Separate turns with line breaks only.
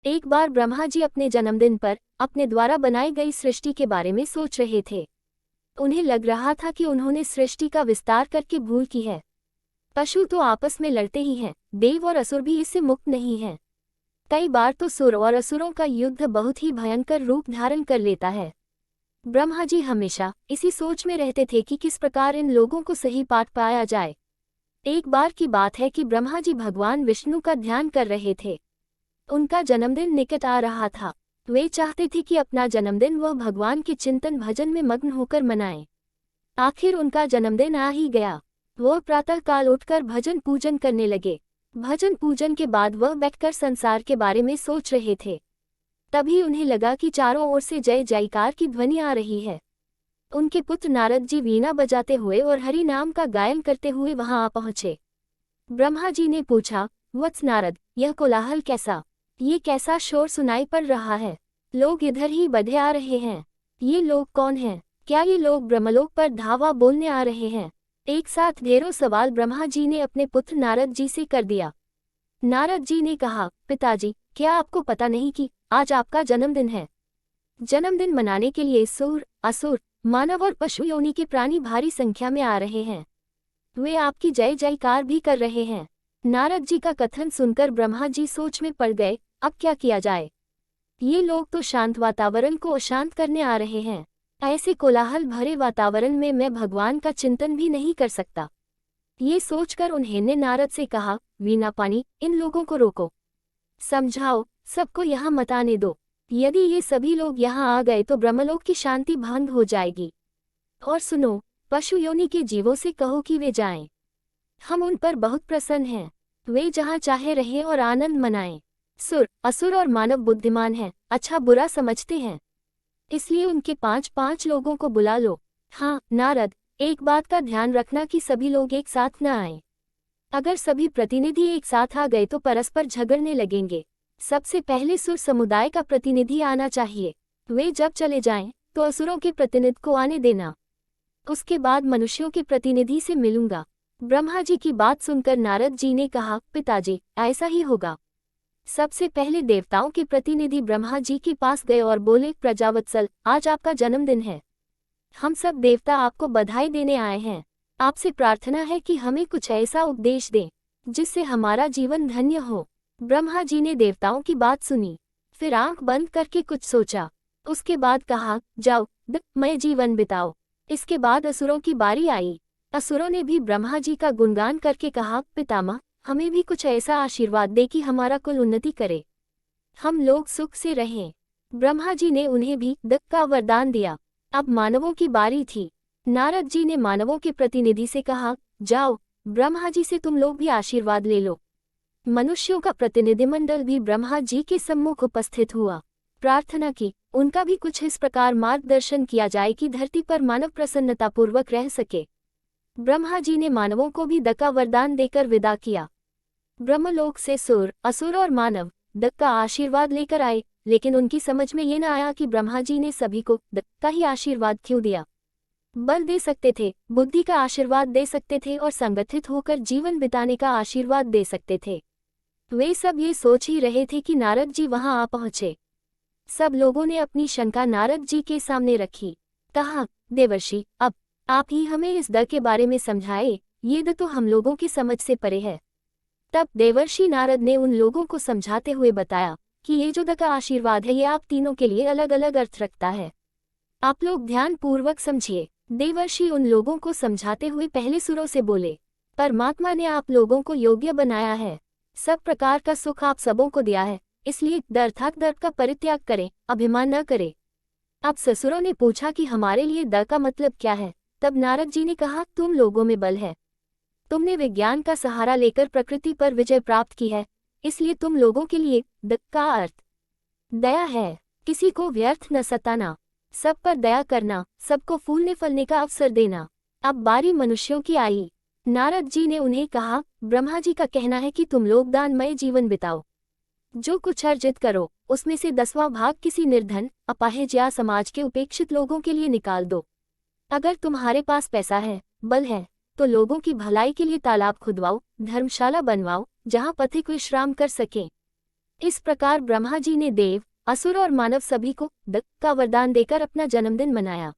एक बार ब्रह्मा जी अपने जन्मदिन पर अपने द्वारा बनाई गई सृष्टि के बारे में सोच रहे थे। उन्हें लग रहा था कि उन्होंने सृष्टि का विस्तार करके भूल की है। पशु तो आपस में लड़ते ही हैं, देव और असुर भी इससे मुक्त नहीं हैं। कई बार तो सुर और असुरों का युद्ध बहुत ही भयंकर रूप धारण कर लेता है। ब्रह्मा जी हमेशा इसी सोच में रहते थे कि किस प्रकार इन लोगों को सही पाठ पाया जाए। एक बार की बात है कि ब्रह्मा जी भगवान विष्णु का ध्यान कर रहे थे। उनका जन्मदिन निकट आ रहा था। वे चाहते थे कि अपना जन्मदिन वह भगवान के चिंतन भजन में मग्न होकर मनाएं। आखिर उनका जन्मदिन आ ही गया। वह प्रातःकाल उठकर भजन पूजन करने लगे। भजन पूजन के बाद वह बैठकर संसार के बारे में सोच रहे थे। तभी उन्हें लगा कि चारों ओर से जय जयकार की ध्वनि आ रही है। उनके पुत्र नारद जी वीणा बजाते हुए और हरि नाम का गायन करते हुए वहां आ पहुंचे। ब्रह्मा जी ने पूछा, वत्स नारद, यह कोलाहल कैसा, ये कैसा शोर सुनाई पड़ रहा है? लोग इधर ही बधे आ रहे हैं। ये लोग कौन हैं? क्या ये लोग ब्रह्मलोक पर धावा बोलने आ रहे हैं? एक साथ ढेरों सवाल ब्रह्मा जी ने अपने पुत्र नारद जी से कर दिया। नारद जी ने कहा, पिताजी, क्या आपको पता नहीं कि आज आपका जन्मदिन है? जन्मदिन मनाने के लिए सुर, असुर, मानव और पशु योनि के प्राणी भारी संख्या में आ रहे हैं। वे आपकी जय जयकार भी कर रहे हैं। नारद जी का कथन सुनकर ब्रह्मा जी सोच में पड़ गए, अब क्या किया जाए? ये लोग तो शांत वातावरण को अशांत करने आ रहे हैं। ऐसे कोलाहल भरे वातावरण में मैं भगवान का चिंतन भी नहीं कर सकता। ये सोचकर उन्होंने नारद से कहा, वीणा पानी, इन लोगों को रोको, समझाओ, सबको यहाँ मत आने दो। यदि ये सभी लोग यहाँ आ गए तो ब्रह्मलोक की शांति भंग हो जाएगी। और सुनो, पशु योनि के जीवों से कहो कि वे जाएं। हम उन पर बहुत प्रसन्न हैं। वे जहाँ चाहे रहें और आनंद मनाएं। सुर, असुर और मानव बुद्धिमान हैं, अच्छा बुरा समझते हैं, इसलिए उनके 5-5 लोगों को बुला लो। हाँ नारद, एक बात का ध्यान रखना कि सभी लोग एक साथ न आएं। अगर सभी प्रतिनिधि एक साथ आ गए तो परस्पर झगड़ने लगेंगे। सबसे पहले सुर समुदाय का प्रतिनिधि आना चाहिए। वे जब चले जाएं तो असुरों के प्रतिनिधि को आने देना। उसके बाद मनुष्यों के प्रतिनिधि से मिलूंगा। ब्रह्मा जी की बात सुनकर नारद जी ने कहा, पिताजी, ऐसा ही होगा। सबसे पहले देवताओं के प्रतिनिधि ब्रह्मा जी के पास गए और बोले, प्रजावत्सल, आज आपका जन्मदिन है। हम सब देवता आपको बधाई देने आए हैं। आपसे प्रार्थना है कि हमें कुछ ऐसा उपदेश दें जिससे हमारा जीवन धन्य हो। ब्रह्मा जी ने देवताओं की बात सुनी, फिर आंख बंद करके कुछ सोचा। उसके बाद कहा, जाओ, दुखमय जीवन बिताओ। इसके बाद असुरों की बारी आई। असुरों ने भी ब्रह्मा जी का गुणगान करके कहा, पितामह, हमें भी कुछ ऐसा आशीर्वाद दे कि हमारा कुल उन्नति करे, हम लोग सुख से रहें। ब्रह्मा जी ने उन्हें भी दुख का वरदान दिया। अब मानवों की बारी थी। नारद जी ने मानवों के प्रतिनिधि से कहा, जाओ, ब्रह्मा जी से तुम लोग भी आशीर्वाद ले लो। मनुष्यों का प्रतिनिधिमंडल भी ब्रह्मा जी के सम्मुख उपस्थित हुआ। प्रार्थना की, उनका भी कुछ इस प्रकार मार्गदर्शन किया जाए कि धरती पर मानव प्रसन्नतापूर्वक रह सके। ब्रह्मा जी ने मानवों को भी दक्का वरदान देकर विदा किया। ब्रह्मलोक से सुर, असुर और मानव दक्का आशीर्वाद लेकर आए, लेकिन उनकी समझ में ये न आया कि ब्रह्मा जी ने सभी को दक्का ही आशीर्वाद क्यों दिया। बल दे सकते थे, बुद्धि का आशीर्वाद दे सकते थे और संगठित होकर जीवन बिताने का आशीर्वाद दे सकते थे। वे सब ये सोच ही रहे थे कि नारद जी वहां आ पहुंचे। सब लोगों ने अपनी शंका नारद जी के सामने रखी। कहा, देवर्षि, अब आप ही हमें इस दर के बारे में समझाए, ये दर तो हम लोगों की समझ से परे है। तब देवर्षि नारद ने उन लोगों को समझाते हुए बताया कि ये जो दर का आशीर्वाद है ये आप तीनों के लिए अलग अलग अर्थ रखता है। आप लोग ध्यान पूर्वक समझिए। देवर्षि उन लोगों को समझाते हुए पहले सुरों से बोले, परमात्मा ने आप लोगों को योग्य बनाया है, सब प्रकार का सुख आप सबों को दिया है, इसलिए अर्थात दर्प का परित्याग करें, अभिमान न करें। अब ससुरों ने पूछा कि हमारे लिए दर का मतलब क्या है। तब नारद जी ने कहा, तुम लोगों में बल है, तुमने विज्ञान का सहारा लेकर प्रकृति पर विजय प्राप्त की है, इसलिए तुम लोगों के लिए दक्क का अर्थ दया है। किसी को व्यर्थ न सताना, सब पर दया करना, सबको फूलने फलने का अवसर देना। अब बारी मनुष्यों की आई। नारद जी ने उन्हें कहा, ब्रह्मा जी का कहना है कि तुम लोग दानमय जीवन बिताओ। जो कुछ अर्जित करो उसमें से 10वां भाग किसी निर्धन, अपाहिज या समाज के उपेक्षित लोगों के लिए निकाल दो। अगर तुम्हारे पास पैसा है, बल है, तो लोगों की भलाई के लिए तालाब खुदवाओ, धर्मशाला बनवाओ, जहां पथिक विश्राम कर सकें। इस प्रकार ब्रह्मा जी ने देव, असुर और मानव सभी को द का वरदान देकर अपना जन्मदिन मनाया।